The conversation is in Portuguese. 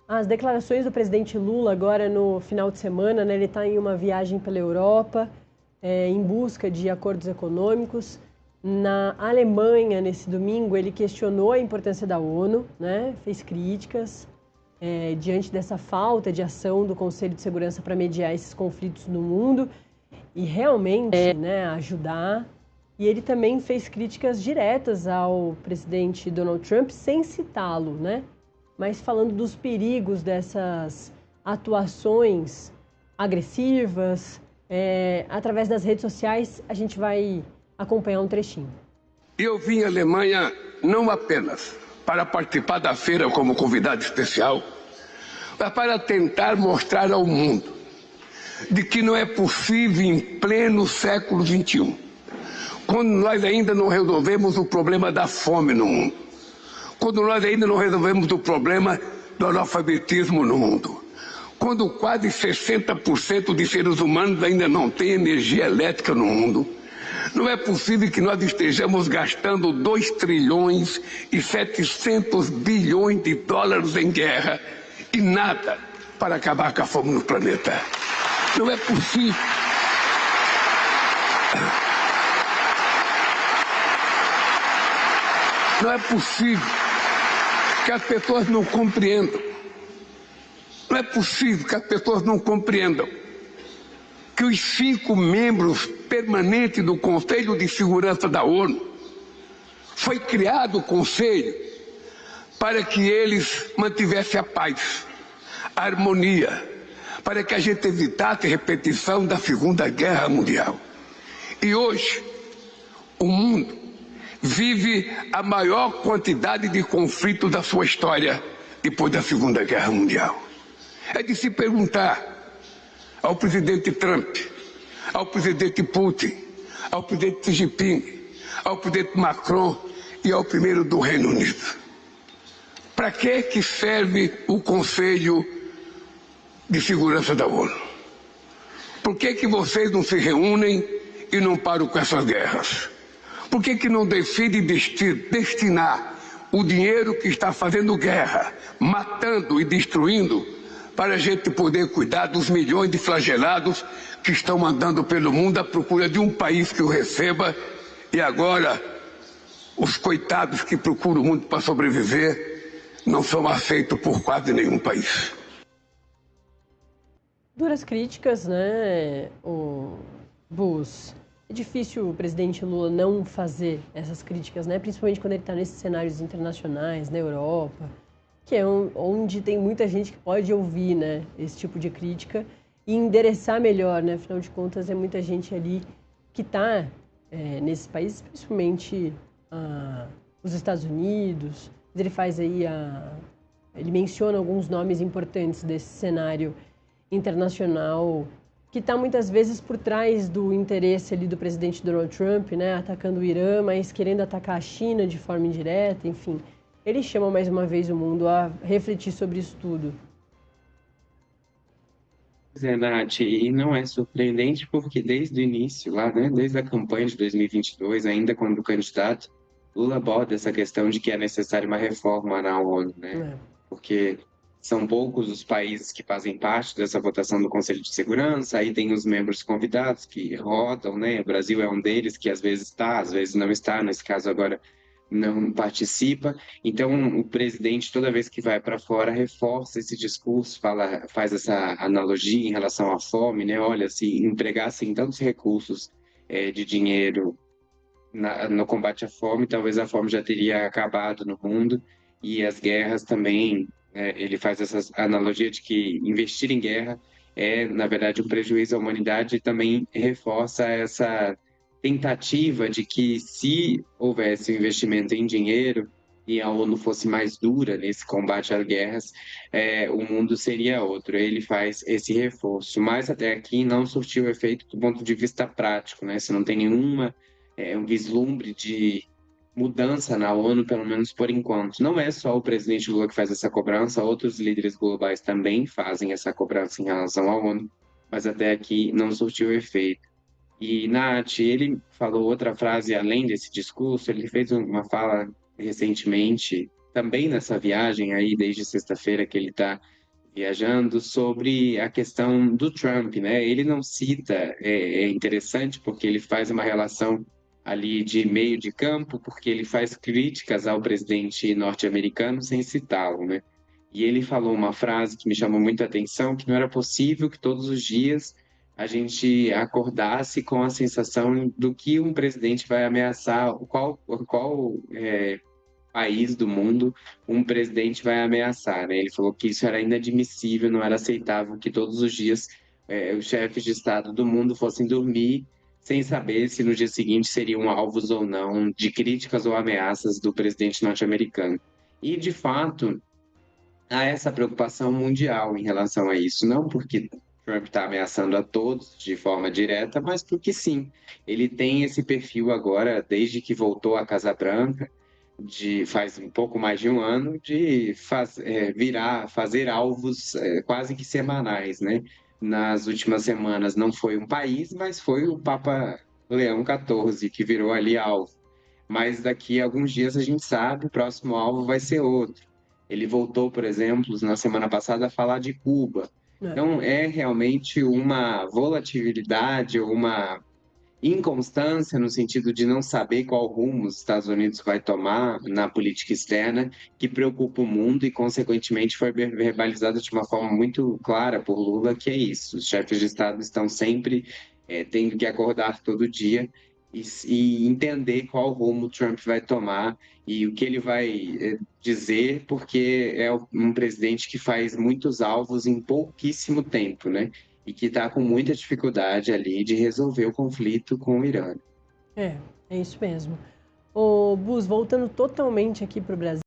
as declarações do presidente Lula agora no final de semana, né? Ele está em uma viagem pela Europa, em busca de acordos econômicos. Na Alemanha, nesse domingo, ele questionou a importância da ONU, né? Fez críticas diante dessa falta de ação do Conselho de Segurança para mediar esses conflitos no mundo e realmente, né, ajudar. E ele também fez críticas diretas ao presidente Donald Trump, sem citá-lo, né? Mas falando dos perigos dessas atuações agressivas. Através das redes sociais, a gente vai acompanhar um trechinho. Eu vim à Alemanha não apenas para participar da feira como convidado especial, mas para tentar mostrar ao mundo de que não é possível em pleno século XXI, quando nós ainda não resolvemos o problema da fome no mundo, quando nós ainda não resolvemos o problema do analfabetismo no mundo, quando quase 60% de seres humanos ainda não têm energia elétrica no mundo, não é possível que nós estejamos gastando 2 trilhões e 700 bilhões de dólares em guerra e nada para acabar com a fome no planeta. Não é possível. Não é possível que as pessoas não compreendam. Não é possível que as pessoas não compreendam que os 5 membros permanentes do Conselho de Segurança da ONU foi criado o Conselho para que eles mantivessem a paz, a harmonia, para que a gente evitasse a repetição da Segunda Guerra Mundial. E hoje, o mundo vive a maior quantidade de conflitos da sua história depois da Segunda Guerra Mundial. É de se perguntar ao presidente Trump, ao presidente Putin, ao presidente Xi Jinping, ao presidente Macron e ao primeiro do Reino Unido. Para que serve o Conselho de Segurança da ONU? Por que vocês não se reúnem e não param com essas guerras? Por que não decidem destinar o dinheiro que está fazendo guerra, matando e destruindo, para a gente poder cuidar dos milhões de flagelados que estão andando pelo mundo à procura de um país que o receba, e agora os coitados que procuram o mundo para sobreviver não são aceitos por quase nenhum país. Duras críticas, né, o Bus? É difícil o presidente Lula não fazer essas críticas, né? Principalmente quando ele está nesses cenários internacionais, na Europa, que é onde tem muita gente que pode ouvir, né, esse tipo de crítica e endereçar melhor, né? Afinal de contas, é muita gente ali que está nesses países, principalmente os Estados Unidos. Ele faz aí ele menciona alguns nomes importantes desse cenário internacional que está muitas vezes por trás do interesse ali do presidente Donald Trump, né, atacando o Irã, mas querendo atacar a China de forma indireta, enfim. Ele chama mais uma vez o mundo a refletir sobre isso tudo. Nath, e não é surpreendente porque desde o início, lá, né, desde a campanha de 2022, ainda quando candidato, Lula aborda essa questão de que é necessária uma reforma na ONU, né? Porque são poucos os países que fazem parte dessa votação do Conselho de Segurança, aí tem os membros convidados que rodam, né? O Brasil é um deles que às vezes está, às vezes não está, nesse caso agora não participa. Então, o presidente, toda vez que vai para fora, reforça esse discurso, faz essa analogia em relação à fome, né? Olha, se empregassem tantos recursos de dinheiro no combate à fome, talvez a fome já teria acabado no mundo, e as guerras também, ele faz essa analogia de que investir em guerra é, na verdade, um prejuízo à humanidade, e também reforça essa tentativa de que, se houvesse um investimento em dinheiro e a ONU fosse mais dura nesse combate às guerras, o mundo seria outro. Ele faz esse reforço, mas até aqui não surtiu efeito do ponto de vista prático, né? Se não tem nenhuma um vislumbre de mudança na ONU, pelo menos por enquanto. Não é só o presidente Lula que faz essa cobrança, outros líderes globais também fazem essa cobrança em relação à ONU, mas até aqui não surtiu efeito. E, Nath, ele falou outra frase além desse discurso, ele fez uma fala recentemente também nessa viagem aí, desde sexta-feira que ele está viajando, sobre a questão do Trump, né? Ele não cita, é interessante porque ele faz uma relação ali de meio de campo, porque ele faz críticas ao presidente norte-americano sem citá-lo, né? E ele falou uma frase que me chamou muito a atenção, que não era possível que todos os dias a gente acordasse com a sensação do que um presidente vai ameaçar, qual país do mundo um presidente vai ameaçar, né? Ele falou que isso era inadmissível, não era aceitável que todos os dias os chefes de Estado do mundo fossem dormir sem saber se no dia seguinte seriam alvos ou não de críticas ou ameaças do presidente norte-americano. E, de fato, há essa preocupação mundial em relação a isso, não porque Trump está ameaçando a todos de forma direta, mas porque sim, ele tem esse perfil agora, desde que voltou à Casa Branca, de faz um pouco mais de um ano, de fazer alvos quase que semanais, né? Nas últimas semanas não foi um país, mas foi o Papa Leão XIV que virou ali alvo. Mas daqui a alguns dias a gente sabe, o próximo alvo vai ser outro. Ele voltou, por exemplo, na semana passada a falar de Cuba. É. Então é realmente uma volatilidade, uma inconstância no sentido de não saber qual rumo os Estados Unidos vai tomar na política externa, que preocupa o mundo e, consequentemente, foi verbalizada de uma forma muito clara por Lula, que é isso. Os chefes de Estado estão sempre tendo que acordar todo dia e entender qual rumo Trump vai tomar e o que ele vai dizer, porque é um presidente que faz muitos alvos em pouquíssimo tempo, né? E que está com muita dificuldade ali de resolver o conflito com o Irã. É isso mesmo. Ô, Bus, voltando totalmente aqui para o Brasil.